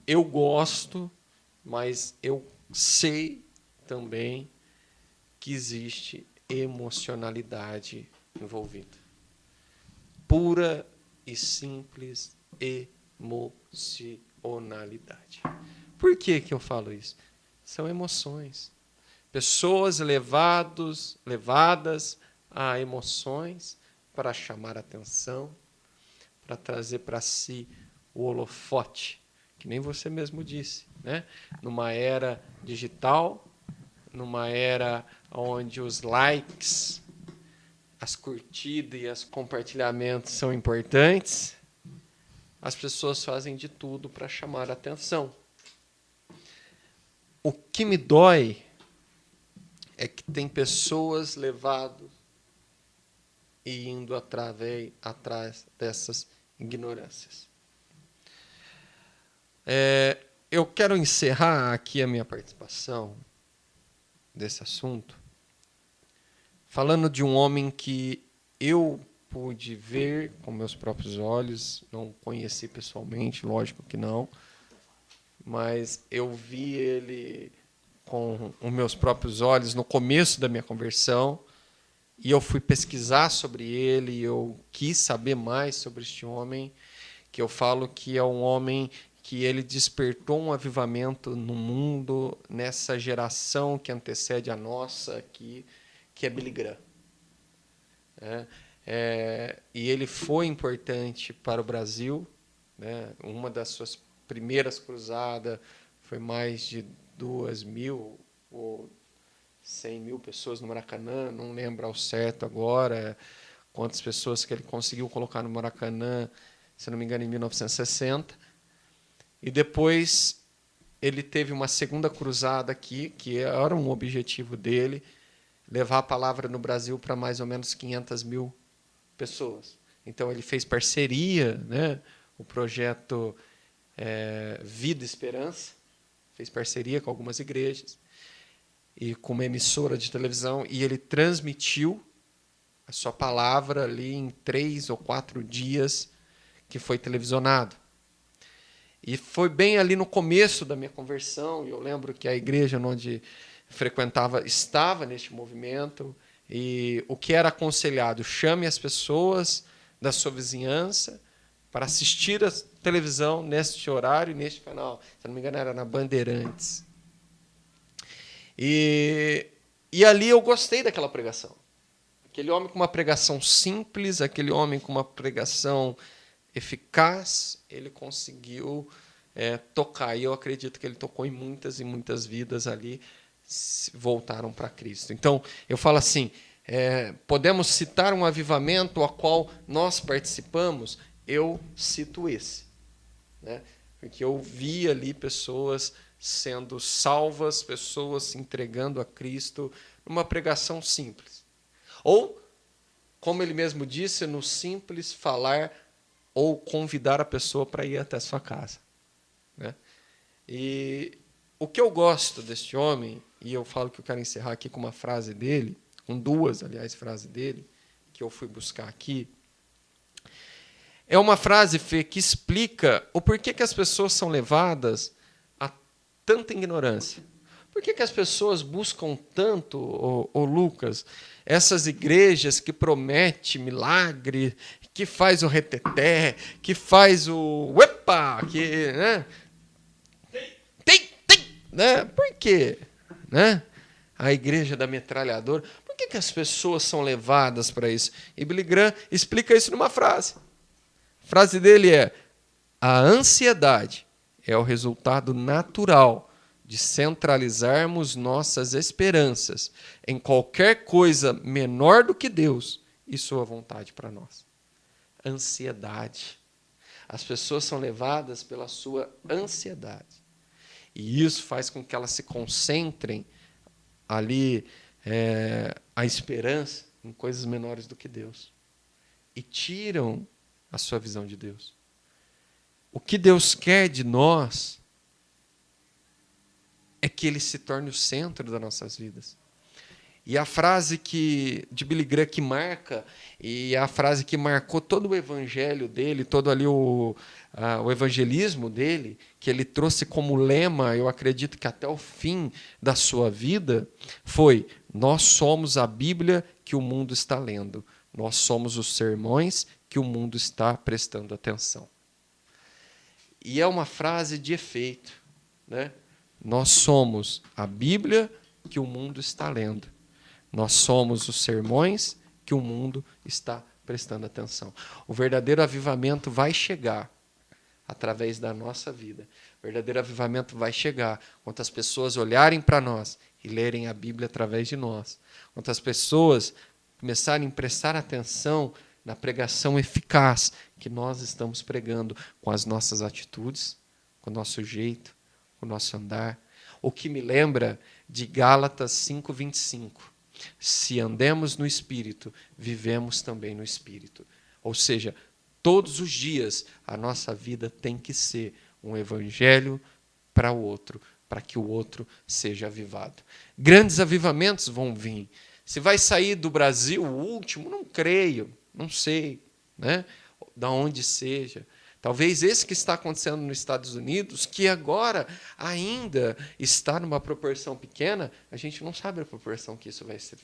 Eu gosto, mas eu sei também que existe emocionalidade envolvida. Pura e simples emocionalidade. Por que eu falo isso? São emoções. Pessoas levadas a emoções para chamar atenção, para trazer para si o holofote, que nem você mesmo disse, né? Numa era digital, numa era onde os likes, as curtidas e os compartilhamentos são importantes, as pessoas fazem de tudo para chamar a atenção. O que me dói é que tem pessoas levadas e indo atrás dessas ignorâncias. Eu quero encerrar aqui a minha participação desse assunto falando de um homem que eu pude ver com meus próprios olhos, não conheci pessoalmente, lógico que não, mas eu vi ele com os meus próprios olhos no começo da minha conversão, e eu fui pesquisar sobre ele, eu quis saber mais sobre este homem, que eu falo que é um homem que ele despertou um avivamento no mundo, nessa geração que antecede a nossa aqui, que é Billy Graham. E ele foi importante para o Brasil, né? Uma das suas primeiras cruzadas foi mais de 2.000 ou 100.000 pessoas no Maracanã, não lembro ao certo agora quantas pessoas que ele conseguiu colocar no Maracanã, se não me engano, em 1960. E depois ele teve uma segunda cruzada aqui, que era um objetivo dele, levar a palavra no Brasil para mais ou menos 500.000 pessoas. Então ele fez parceria, né? O projeto Vida e Esperança, fez parceria com algumas igrejas e com uma emissora de televisão, e ele transmitiu a sua palavra ali em 3 ou 4 dias que foi televisionado. E foi bem ali no começo da minha conversão, e eu lembro que a igreja onde frequentava estava neste movimento, e o que era aconselhado: chame as pessoas da sua vizinhança para assistir a televisão neste horário e neste canal. Se não me engano, era na Bandeirantes. E ali eu gostei daquela pregação. Aquele homem com uma pregação simples, aquele homem com uma pregação eficaz, ele conseguiu tocar. E eu acredito que ele tocou em muitas e muitas vidas ali, voltaram para Cristo. Então, eu falo assim, podemos citar um avivamento a qual nós participamos? Eu cito esse, né? Porque eu vi ali pessoas sendo salvas, pessoas se entregando a Cristo numa pregação simples. Ou, como ele mesmo disse, no simples falar ou convidar a pessoa para ir até a sua casa, né? E o que eu gosto deste homem, e eu falo que eu quero encerrar aqui com uma frase dele, com 2, aliás, frases dele, que eu fui buscar aqui, é uma frase, Fê, que explica o porquê que as pessoas são levadas a tanta ignorância. Por que as pessoas buscam tanto, Lucas, essas igrejas que prometem milagre, que faz o reteté, que faz o uepa, que, né? Tem, né? Por quê? Né? A igreja da metralhadora. Por que as pessoas são levadas para isso? E Billy Graham explica isso numa frase. A frase dele é: a ansiedade é o resultado natural de centralizarmos nossas esperanças em qualquer coisa menor do que Deus e sua vontade para nós. Ansiedade. As pessoas são levadas pela sua ansiedade. E isso faz com que elas se concentrem ali a esperança em coisas menores do que Deus. E tiram a sua visão de Deus. O que Deus quer de nós é que Ele se torne o centro das nossas vidas. E a frase de Billy Graham que marca, e a frase que marcou todo o evangelho dele, todo ali o evangelismo dele, que ele trouxe como lema, eu acredito que até o fim da sua vida, foi: nós somos a Bíblia que o mundo está lendo. Nós somos os sermões que o mundo está prestando atenção. E é uma frase de efeito, né? Nós somos a Bíblia que o mundo está lendo. Nós somos os sermões que o mundo está prestando atenção. O verdadeiro avivamento vai chegar através da nossa vida. O verdadeiro avivamento vai chegar quando as pessoas olharem para nós e lerem a Bíblia através de nós. Quando as pessoas começarem a prestar atenção na pregação eficaz que nós estamos pregando com as nossas atitudes, com o nosso jeito, com o nosso andar. O que me lembra de Gálatas 5:25. Se andemos no Espírito, vivemos também no Espírito. Ou seja, todos os dias a nossa vida tem que ser um evangelho para o outro, para que o outro seja avivado. Grandes avivamentos vão vir. Se vai sair do Brasil o último, não creio, não sei, né? Da onde seja. Talvez esse que está acontecendo nos Estados Unidos, que agora ainda está numa proporção pequena, a gente não sabe a proporção que isso vai se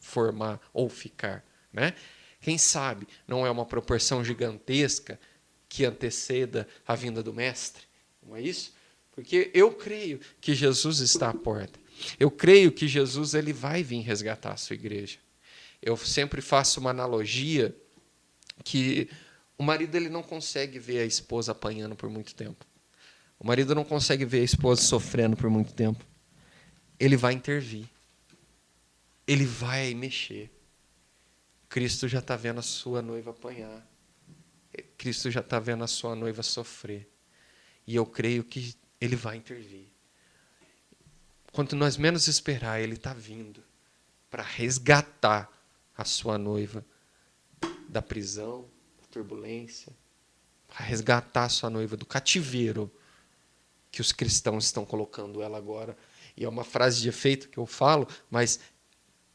formar ou ficar, né? Quem sabe não é uma proporção gigantesca que anteceda a vinda do Mestre? Não é isso? Porque eu creio que Jesus está à porta. Eu creio que Jesus ele vai vir resgatar a sua igreja. Eu sempre faço uma analogia que o marido ele não consegue ver a esposa apanhando por muito tempo. O marido não consegue ver a esposa sofrendo por muito tempo. Ele vai intervir. Ele vai mexer. Cristo já está vendo a sua noiva apanhar. Cristo já está vendo a sua noiva sofrer. E eu creio que ele vai intervir. Quanto nós menos esperar, ele está vindo para resgatar a sua noiva da prisão, da turbulência, para resgatar a sua noiva do cativeiro que os cristãos estão colocando ela agora. E é uma frase de efeito que eu falo, mas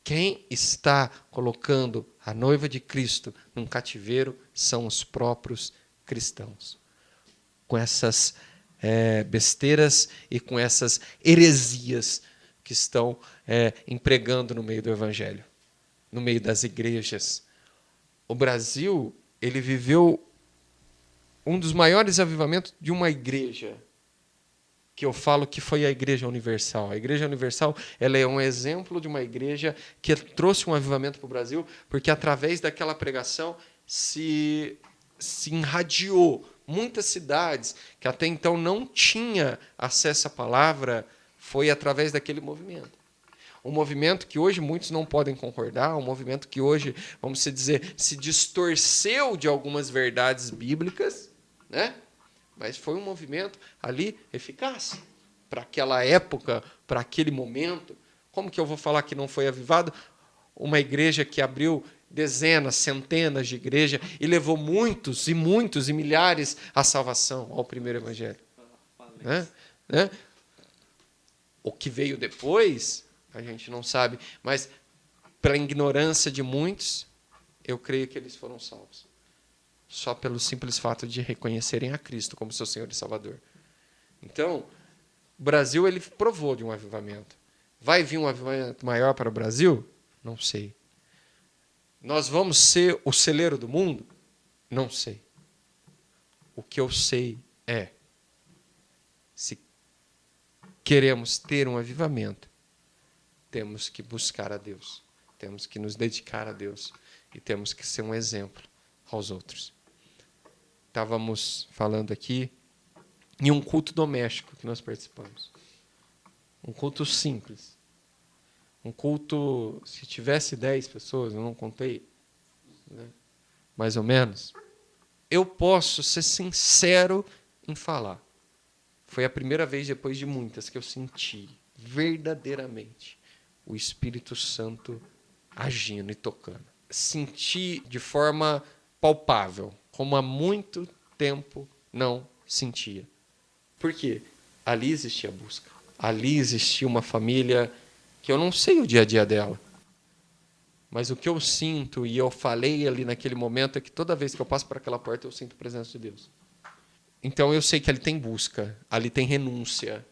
quem está colocando a noiva de Cristo num cativeiro são os próprios cristãos. Com essas besteiras e com essas heresias que estão empregando no meio do Evangelho, no meio das igrejas. O Brasil, ele viveu um dos maiores avivamentos de uma igreja, que eu falo que foi a Igreja Universal. A Igreja Universal ela é um exemplo de uma igreja que trouxe um avivamento para o Brasil, porque através daquela pregação se irradiou muitas cidades que até então não tinha acesso à palavra, foi através daquele movimento. Um movimento que hoje muitos não podem concordar, um movimento que hoje, vamos dizer, se distorceu de algumas verdades bíblicas, né? Mas foi um movimento ali eficaz para aquela época, para aquele momento. Como que eu vou falar que não foi avivado? Uma igreja que abriu dezenas, centenas de igrejas e levou muitos e milhares à salvação, ao primeiro evangelho. Né? O que veio depois, a gente não sabe, mas pela ignorância de muitos, eu creio que eles foram salvos. Só pelo simples fato de reconhecerem a Cristo como seu Senhor e Salvador. Então, o Brasil ele provou de um avivamento. Vai vir um avivamento maior para o Brasil? Não sei. Nós vamos ser o celeiro do mundo? Não sei. O que eu sei é, se queremos ter um avivamento, temos que buscar a Deus, temos que nos dedicar a Deus e temos que ser um exemplo aos outros. Estávamos falando aqui em um culto doméstico que nós participamos. Um culto simples. Um culto, se tivesse 10 pessoas, eu não contei, né? Mais ou menos. Eu posso ser sincero em falar. Foi a primeira vez, depois de muitas, que eu senti verdadeiramente o Espírito Santo agindo e tocando. Senti de forma palpável, como há muito tempo não sentia. Por quê? Ali existia busca. Ali existia uma família que eu não sei o dia a dia dela. Mas o que eu sinto, e eu falei ali naquele momento, é que toda vez que eu passo por aquela porta, eu sinto a presença de Deus. Então eu sei que ali tem busca, ali tem renúncia,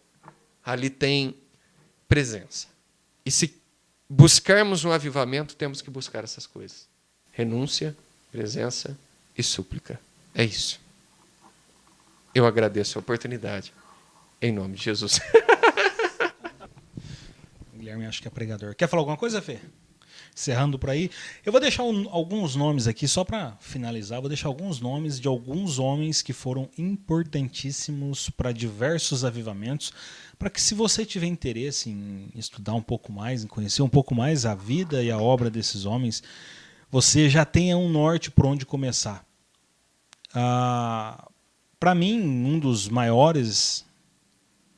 ali tem presença. E se buscarmos um avivamento, temos que buscar essas coisas. Renúncia, presença e súplica. É isso. Eu agradeço a oportunidade. Em nome de Jesus. Guilherme acho que é pregador. Quer falar alguma coisa, Fê? Encerrando por aí. Eu vou deixar alguns nomes aqui, só para finalizar, vou deixar alguns nomes de alguns homens que foram importantíssimos para diversos avivamentos, para que, se você tiver interesse em estudar um pouco mais, em conhecer um pouco mais a vida e a obra desses homens, você já tenha um norte por onde começar. Para mim, um dos maiores,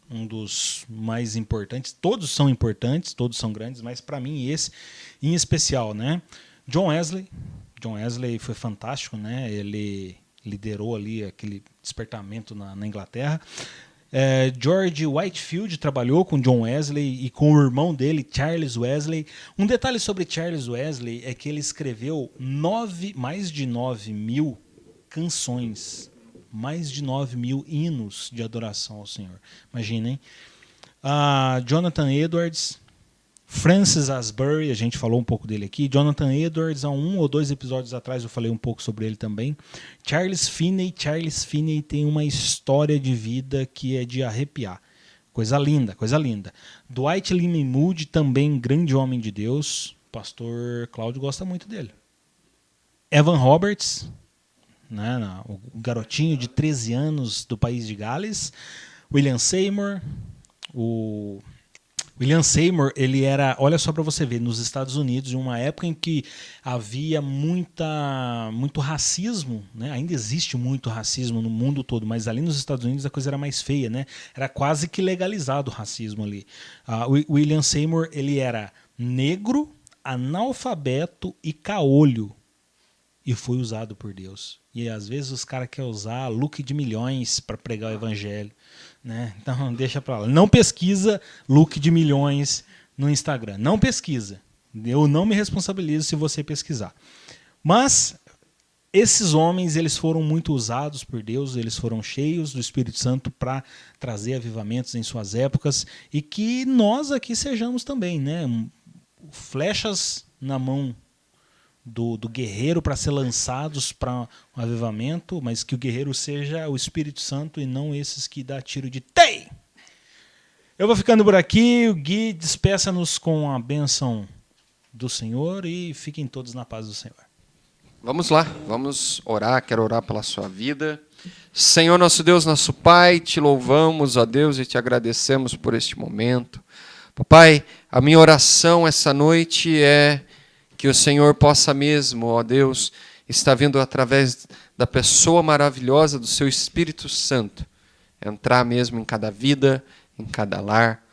um dos mais importantes, todos são importantes, todos são grandes, mas para mim esse em especial, né? John Wesley. John Wesley foi fantástico, né? Ele liderou ali aquele despertamento na Inglaterra. George Whitefield trabalhou com John Wesley e com o irmão dele, Charles Wesley. Um detalhe sobre Charles Wesley é que ele escreveu mais de 9.000 canções, mais de 9.000 hinos de adoração ao Senhor. Imaginem. Jonathan Edwards, Francis Asbury, a gente falou um pouco dele aqui. Jonathan Edwards, há 1 ou 2 episódios atrás eu falei um pouco sobre ele também. Charles Finney tem uma história de vida que é de arrepiar. Coisa linda, coisa linda. Dwight Lyman Moody, também grande homem de Deus. O pastor Cláudio gosta muito dele. Evan Roberts, né, o garotinho de 13 anos do país de Gales. William Seymour. O William Seymour, ele era, olha só para você ver, nos Estados Unidos, em uma época em que havia muito racismo, né? Ainda existe muito racismo no mundo todo, mas ali nos Estados Unidos a coisa era mais feia, né? Era quase que legalizado o racismo ali. William Seymour, ele era negro, analfabeto e caolho, e foi usado por Deus. E às vezes os caras querem usar look de milhões para pregar o evangelho, né? Então deixa para lá. Não pesquisa look de milhões no Instagram. Não pesquisa. Eu não me responsabilizo se você pesquisar. Mas esses homens, eles foram muito usados por Deus, eles foram cheios do Espírito Santo para trazer avivamentos em suas épocas, e que nós aqui sejamos também, né? Flechas na mão do guerreiro para ser lançados para um avivamento, mas que o guerreiro seja o Espírito Santo e não esses que dá tiro de tei. Eu vou ficando por aqui. O Gui, despeça-nos com a bênção do Senhor e fiquem todos na paz do Senhor. Vamos lá, vamos orar. Quero orar pela sua vida. Senhor, nosso Deus, nosso Pai, te louvamos, ó Deus, e te agradecemos por este momento. Papai, a minha oração essa noite é que o Senhor possa mesmo, ó Deus, estar vindo através da pessoa maravilhosa do seu Espírito Santo, entrar mesmo em cada vida, em cada lar,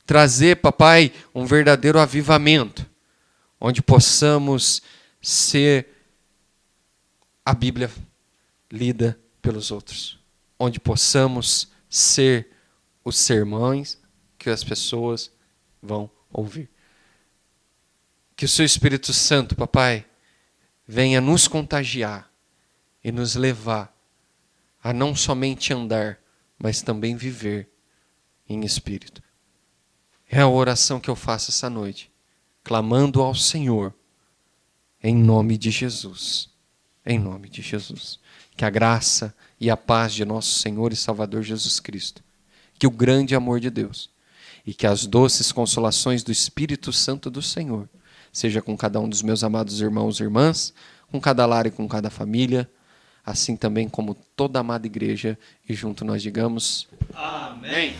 trazer, papai, um verdadeiro avivamento, onde possamos ser a Bíblia lida pelos outros, onde possamos ser os sermões que as pessoas vão ouvir. Que o seu Espírito Santo, papai, venha nos contagiar e nos levar a não somente andar, mas também viver em espírito. É a oração que eu faço essa noite, clamando ao Senhor, em nome de Jesus. Em nome de Jesus. Que a graça e a paz de nosso Senhor e Salvador Jesus Cristo, que o grande amor de Deus e que as doces consolações do Espírito Santo do Senhor seja com cada um dos meus amados irmãos e irmãs, com cada lar e com cada família, assim também como toda a amada igreja, e junto nós digamos: Amém.